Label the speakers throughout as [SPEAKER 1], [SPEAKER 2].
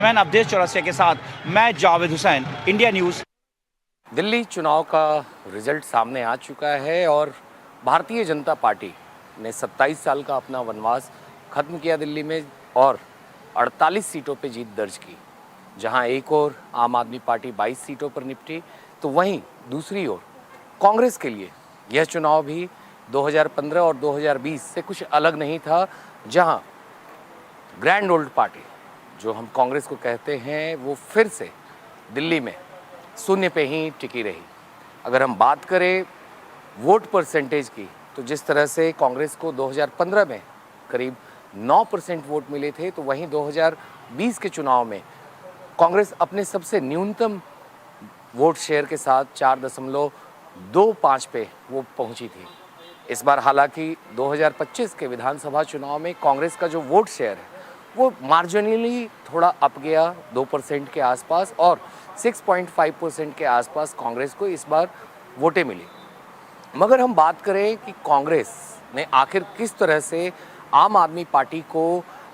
[SPEAKER 1] मैं अवधेश चौरसिया के साथ मैं जावेद हुसैन, इंडिया न्यूज़।
[SPEAKER 2] दिल्ली चुनाव का रिजल्ट सामने आ चुका है और भारतीय जनता पार्टी ने 27 साल का अपना वनवास खत्म किया दिल्ली में और 48 सीटों पे जीत दर्ज की। जहां एक ओर आम आदमी पार्टी 22 सीटों पर निपटी, तो वहीं दूसरी ओर कांग्रेस के लिए यह चुनाव भी 2015 और 2020 से कुछ अलग नहीं था, जहां ग्रैंड ओल्ड पार्टी जो हम कांग्रेस को कहते हैं वो फिर से दिल्ली में शून्य पे ही टिकी रही। अगर हम बात करें वोट परसेंटेज की, तो जिस तरह से कांग्रेस को 2015 में करीब 9% वोट मिले थे, तो वहीं 2020 के चुनाव में कांग्रेस अपने सबसे न्यूनतम वोट शेयर के साथ 4.25 पे वो पहुंची थी। इस बार हालांकि 2025 के विधानसभा चुनाव में कांग्रेस का जो वोट शेयर है वो मार्जिनली थोड़ा अप गया 2% के आसपास और 6.5% के आसपास कांग्रेस को इस बार वोटें मिली। मगर हम बात करें कि कांग्रेस ने आखिर किस तरह से आम आदमी पार्टी को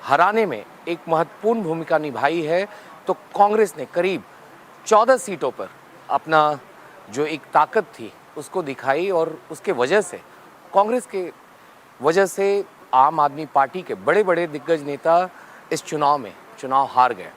[SPEAKER 2] हराने में एक महत्वपूर्ण भूमिका निभाई है, तो कांग्रेस ने करीब 14 सीटों पर अपना जो एक ताकत थी उसको दिखाई और उसके वजह से कांग्रेस के वजह से आम आदमी पार्टी के बड़े बड़े दिग्गज नेता इस चुनाव में चुनाव हार गए।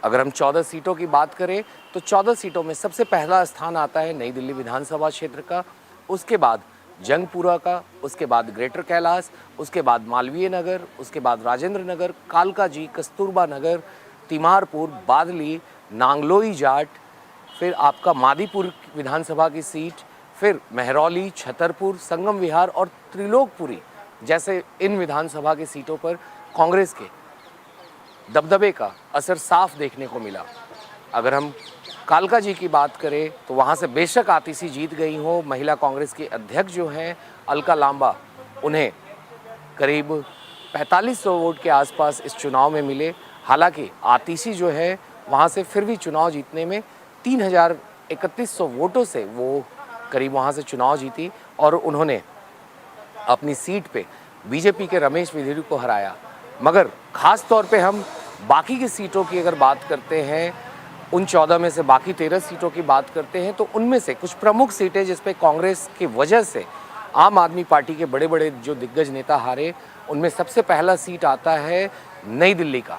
[SPEAKER 2] अगर हम 14 सीटों की बात करें, तो 14 सीटों में सबसे पहला स्थान आता है नई दिल्ली विधानसभा क्षेत्र का, उसके बाद जंगपुरा का, उसके बाद ग्रेटर कैलाश, उसके बाद मालवीय नगर, उसके बाद राजेंद्र नगर, कालकाजी, कस्तूरबा नगर, तिमारपुर, बादली, नांगलोई जाट, फिर आपका मादीपुर विधानसभा की सीट, फिर महरौली, छतरपुर, संगम विहार और त्रिलोकपुरी जैसे इन विधानसभा की सीटों पर कांग्रेस के दबदबे का असर साफ देखने को मिला। अगर हम कालका जी की बात करें, तो वहाँ से बेशक आतिशी जीत गई हो, महिला कांग्रेस की अध्यक्ष जो हैं अलका लांबा, उन्हें करीब 4500 वोट के आसपास इस चुनाव में मिले। हालांकि आतिशी जो है वहाँ से फिर भी चुनाव जीतने में 3100 वोटों से वो करीब वहाँ से चुनाव जीती और उन्होंने अपनी सीट पे बीजेपी के रमेश विधेयक को हराया। मगर ख़ास तौर पे हम बाकी की सीटों की अगर बात करते हैं, उन 14 में से बाकी 13 सीटों की बात करते हैं, तो उनमें से कुछ प्रमुख सीटें जिस पे कांग्रेस की वजह से आम आदमी पार्टी के बड़े बड़े जो दिग्गज नेता हारे, उनमें सबसे पहला सीट आता है नई दिल्ली का,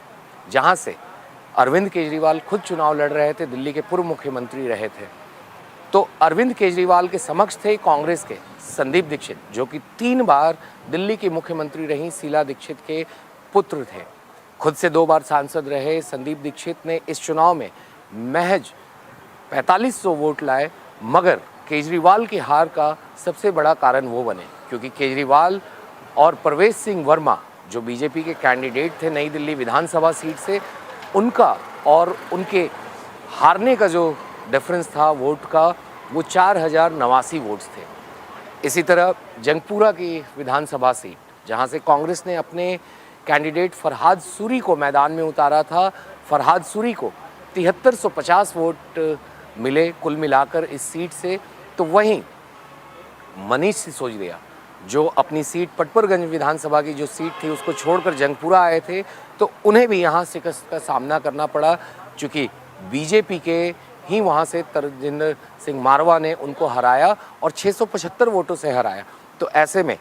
[SPEAKER 2] जहाँ से अरविंद केजरीवाल खुद चुनाव लड़ रहे थे, दिल्ली के पूर्व मुख्यमंत्री रहे थे। तो अरविंद केजरीवाल के समक्ष थे कांग्रेस के संदीप दीक्षित, जो कि 3 बार दिल्ली की मुख्यमंत्री रही शीला दीक्षित के पुत्र थे। खुद से 2 बार सांसद रहे संदीप दीक्षित ने इस चुनाव में महज 4500 वोट लाए, मगर केजरीवाल की हार का सबसे बड़ा कारण वो बने क्योंकि केजरीवाल और प्रवेश सिंह वर्मा जो बीजेपी के कैंडिडेट थे नई दिल्ली विधानसभा सीट से, उनका और उनके हारने का जो डिफरेंस था वोट का, वो 4089 वोट्स थे। इसी तरह जंगपुरा की विधानसभा सीट, जहां से कांग्रेस ने अपने कैंडिडेट फरहाद सूरी को मैदान में उतारा था, फरहाद सूरी को 7350 वोट मिले कुल मिलाकर इस सीट से। तो वहीं मनीष सिसोदिया जो अपनी सीट पटपरगंज विधानसभा की जो सीट थी उसको छोड़कर जंगपुरा आए थे, तो उन्हें भी यहाँ शिकस्त का सामना करना पड़ा, चूँकि बीजेपी के ही वहाँ से तरजिंदर सिंह मारवा ने उनको हराया और 675 वोटों से हराया। तो ऐसे में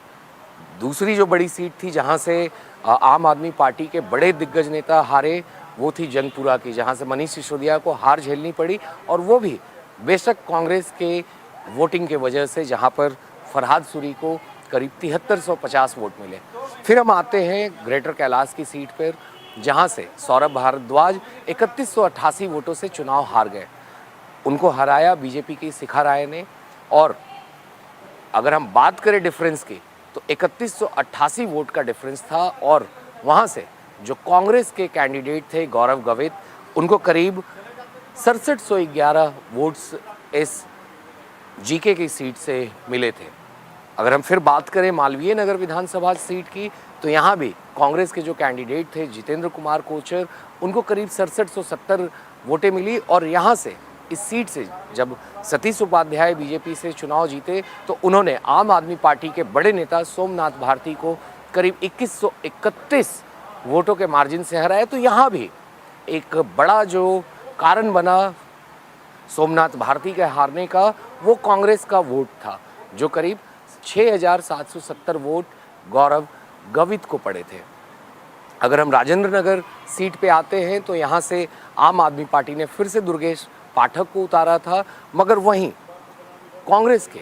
[SPEAKER 2] दूसरी जो बड़ी सीट थी जहाँ से आम आदमी पार्टी के बड़े दिग्गज नेता हारे, वो थी जंगपुरा की, जहाँ से मनीष सिसोदिया को हार झेलनी पड़ी और वो भी बेशक कांग्रेस के वोटिंग के वजह से, जहाँ पर फरहाद सूरी को करीब 7350 वोट मिले। फिर हम आते हैं ग्रेटर कैलाश की सीट पर, जहाँ से सौरभ भारद्वाज 3188 वोटों से चुनाव हार गए। उनको हराया बीजेपी की शिखा राय ने। और अगर हम बात करें डिफरेंस की, तो 3188 वोट का डिफरेंस था और वहाँ से जो कांग्रेस के कैंडिडेट थे गौरव गवित, उनको करीब 6711 वोट्स इस जीके की सीट से मिले थे। अगर हम फिर बात करें मालवीय नगर विधानसभा सीट की, तो यहाँ भी कांग्रेस के जो कैंडिडेट थे जितेंद्र कुमार कोचर, उनको करीब 6770 वोटें मिली और यहाँ से इस सीट से जब सतीश उपाध्याय बीजेपी से चुनाव जीते, तो उन्होंने आम आदमी पार्टी के बड़े नेता सोमनाथ भारती को करीब 2131 वोटों के मार्जिन से हराया। तो यहाँ भी एक बड़ा जो कारण बना सोमनाथ भारती के हारने का, वो कांग्रेस का वोट था, जो करीब 6,770 वोट गौरव गवित को पड़े थे। अगर हम राजेंद्र नगर सीट पे आते हैं तो यहाँ से आम आदमी पार्टी ने फिर से दुर्गेश पाठक को उतारा था, मगर वहीं कांग्रेस के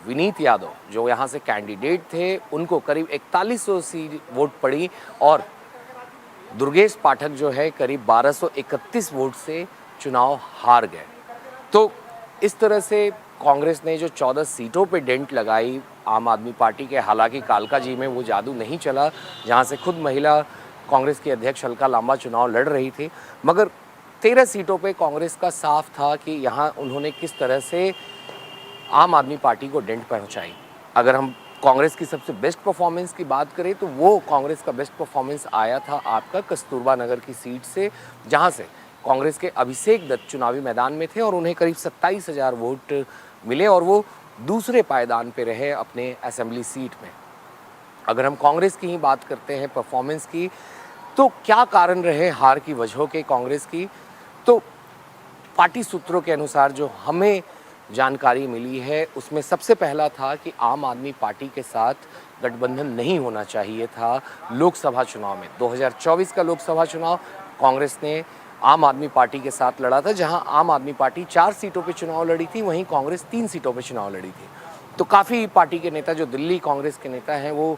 [SPEAKER 2] विनीत यादव जो यहाँ से कैंडिडेट थे, उनको करीब 4100 सीट वोट पड़ी और दुर्गेश पाठक जो है करीब 1231 वोट से चुनाव हार गए। तो इस तरह से कांग्रेस ने जो 14 सीटों पे डेंट लगाई आम आदमी पार्टी के, हालांकि कालका जी में वो जादू नहीं चला जहां से खुद महिला कांग्रेस की अध्यक्ष अलका लांबा चुनाव लड़ रही थी, मगर 13 सीटों पे कांग्रेस का साफ था कि यहाँ उन्होंने किस तरह से आम आदमी पार्टी को डेंट पहुंचाई। अगर हम कांग्रेस की सबसे बेस्ट परफॉर्मेंस की बात करें तो वो कांग्रेस का बेस्ट परफॉर्मेंस आया था आपका कस्तूरबा नगर की सीट से, जहां से कांग्रेस के अभिषेक दत्त चुनावी मैदान में थे और उन्हें करीब 27,000 वोट मिले और वो दूसरे पायदान पे रहे अपने असेंबली सीट में। अगर हम कांग्रेस की ही बात करते हैं परफॉर्मेंस की, तो क्या कारण रहे हार की वजहों के कांग्रेस की, तो पार्टी सूत्रों के अनुसार जो हमें जानकारी मिली है उसमें सबसे पहला था कि आम आदमी पार्टी के साथ गठबंधन नहीं होना चाहिए था लोकसभा चुनाव में। 2024 का लोकसभा चुनाव कांग्रेस ने आम आदमी पार्टी के साथ लड़ा था, जहां आम आदमी पार्टी 4 सीटों पे चुनाव लड़ी थी, वहीं कांग्रेस 3 सीटों पे चुनाव लड़ी थी। तो काफ़ी पार्टी के नेता जो दिल्ली कांग्रेस के नेता हैं वो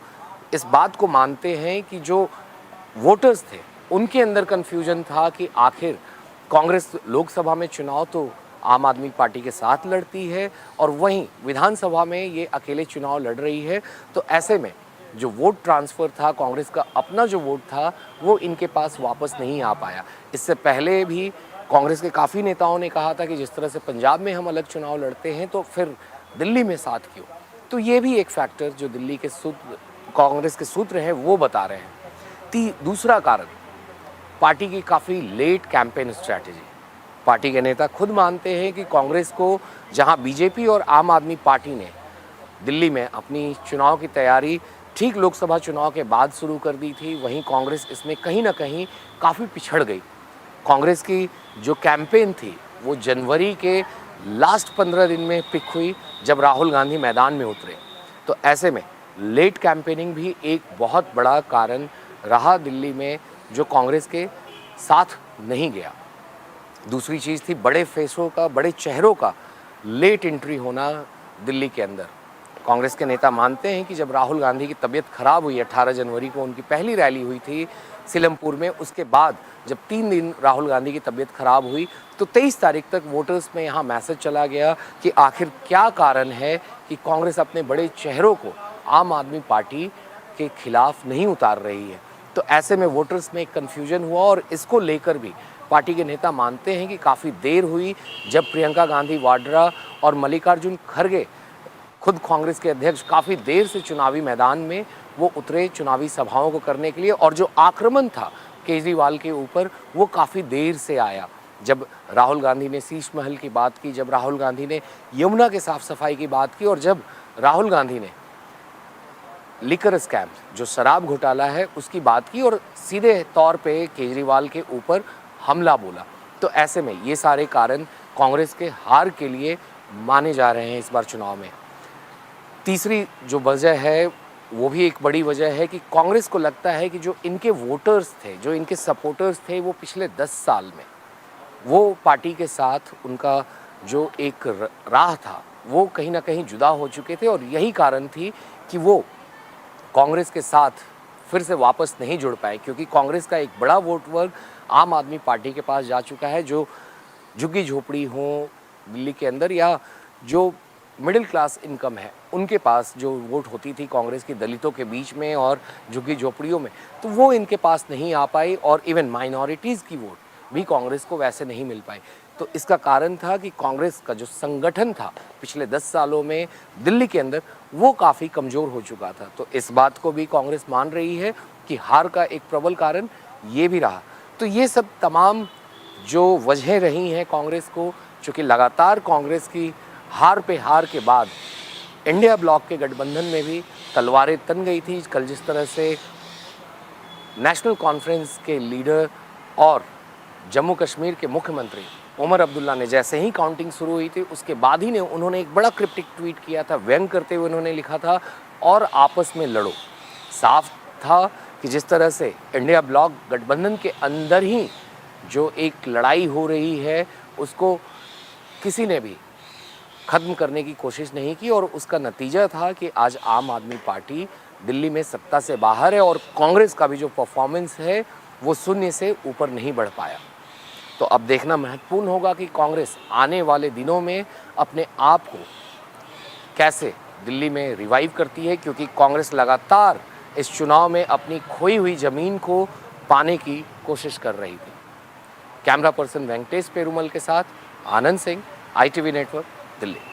[SPEAKER 2] इस बात को मानते हैं कि जो वोटर्स थे उनके अंदर कन्फ्यूजन था कि आखिर कांग्रेस लोकसभा में चुनाव तो आम आदमी पार्टी के साथ लड़ती है और वहीं विधानसभा में ये अकेले चुनाव लड़ रही है। तो ऐसे में जो वोट ट्रांसफ़र था, कांग्रेस का अपना जो वोट था वो इनके पास वापस नहीं आ पाया। इससे पहले भी कांग्रेस के काफ़ी नेताओं ने कहा था कि जिस तरह से पंजाब में हम अलग चुनाव लड़ते हैं तो फिर दिल्ली में साथ क्यों। तो ये भी एक फैक्टर जो दिल्ली के सूत्र कांग्रेस के सूत्र हैं वो बता रहे हैं। दूसरा कारण पार्टी की काफ़ी लेट कैंपेन स्ट्रैटेजी। पार्टी के नेता खुद मानते हैं कि कांग्रेस को जहां बीजेपी और आम आदमी पार्टी ने दिल्ली में अपनी चुनाव की तैयारी ठीक लोकसभा चुनाव के बाद शुरू कर दी थी, वहीं कांग्रेस इसमें कहीं ना कहीं काफ़ी पिछड़ गई। कांग्रेस की जो कैंपेन थी वो जनवरी के लास्ट 15 दिन में पिक हुई जब राहुल गांधी मैदान में उतरे। तो ऐसे में लेट कैंपेनिंग भी एक बहुत बड़ा कारण रहा दिल्ली में जो कांग्रेस के साथ नहीं गया। दूसरी चीज़ थी बड़े फेसों का, बड़े चेहरों का लेट एंट्री होना दिल्ली के अंदर। कांग्रेस के नेता मानते हैं कि जब राहुल गांधी की तबीयत खराब हुई 18 जनवरी को उनकी पहली रैली हुई थी सीलमपुर में, उसके बाद जब 3 दिन राहुल गांधी की तबीयत खराब हुई तो 23 तारीख तक वोटर्स में यहाँ मैसेज चला गया कि आखिर क्या कारण है कि कांग्रेस अपने बड़े चेहरों को आम आदमी पार्टी के खिलाफ नहीं उतार रही है। तो ऐसे में वोटर्स में एक कन्फ्यूजन हुआ और इसको लेकर भी पार्टी के नेता मानते हैं कि काफ़ी देर हुई जब प्रियंका गांधी वाड्रा और मल्लिकार्जुन खड़गे खुद कांग्रेस के अध्यक्ष काफ़ी देर से चुनावी मैदान में वो उतरे चुनावी सभाओं को करने के लिए, और जो आक्रमण था केजरीवाल के ऊपर वो काफ़ी देर से आया। जब राहुल गांधी ने शीश महल की बात की, जब राहुल गांधी ने यमुना के साफ सफाई की बात की और जब राहुल गांधी ने लिकर स्कैम जो शराब घोटाला है उसकी बात की और सीधे तौर पे केजरीवाल के ऊपर हमला बोला। तो ऐसे में ये सारे कारण कांग्रेस के हार के लिए माने जा रहे हैं इस बार चुनाव में। तीसरी जो वजह है वो भी एक बड़ी वजह है कि कांग्रेस को लगता है कि जो इनके वोटर्स थे, जो इनके सपोर्टर्स थे, वो पिछले 10 साल में वो पार्टी के साथ उनका जो एक राह था वो कहीं ना कहीं जुदा हो चुके थे और यही कारण थी कि वो कांग्रेस के साथ फिर से वापस नहीं जुड़ पाए, क्योंकि कांग्रेस का एक बड़ा वोट वर्ग आम आदमी पार्टी के पास जा चुका है, जो झुग्गी झोपड़ी हो दिल्ली के अंदर या जो मिडिल क्लास इनकम है उनके पास जो वोट होती थी कांग्रेस की दलितों के बीच में और झुग्गी झोपड़ियों में, तो वो इनके पास नहीं आ पाई और इवन माइनॉरिटीज़ की वोट भी कांग्रेस को वैसे नहीं मिल पाई। तो इसका कारण था कि कांग्रेस का जो संगठन था पिछले 10 सालों में दिल्ली के अंदर वो काफ़ी कमज़ोर हो चुका था। तो इस बात को भी कांग्रेस मान रही है कि हार का एक प्रबल कारण ये भी रहा। तो ये सब तमाम जो वजहें रही हैं कांग्रेस को, चूँकि लगातार कांग्रेस की हार पे हार के बाद इंडिया ब्लॉक के गठबंधन में भी तलवारें तन गई थी। कल जिस तरह से नेशनल कॉन्फ्रेंस के लीडर और जम्मू कश्मीर के मुख्यमंत्री उमर अब्दुल्ला ने जैसे ही काउंटिंग शुरू हुई थी उसके बाद ही उन्होंने एक बड़ा क्रिप्टिक ट्वीट किया था। व्यंग करते हुए उन्होंने लिखा था, और आपस में लड़ो। साफ था कि जिस तरह से इंडिया ब्लॉक गठबंधन के अंदर ही जो एक लड़ाई हो रही है उसको किसी ने भी ख़त्म करने की कोशिश नहीं की, और उसका नतीजा था कि आज आम आदमी पार्टी दिल्ली में सत्ता से बाहर है और कांग्रेस का भी जो परफॉर्मेंस है वो शून्य से ऊपर नहीं बढ़ पाया। तो अब देखना महत्वपूर्ण होगा कि कांग्रेस आने वाले दिनों में अपने आप को कैसे दिल्ली में रिवाइव करती है, क्योंकि कांग्रेस लगातार इस चुनाव में अपनी खोई हुई ज़मीन को पाने की कोशिश कर रही थी। कैमरा पर्सन वेंकटेश पेरुमल के साथ आनंद सिंह, ITV नेटवर्क, दिल्ली।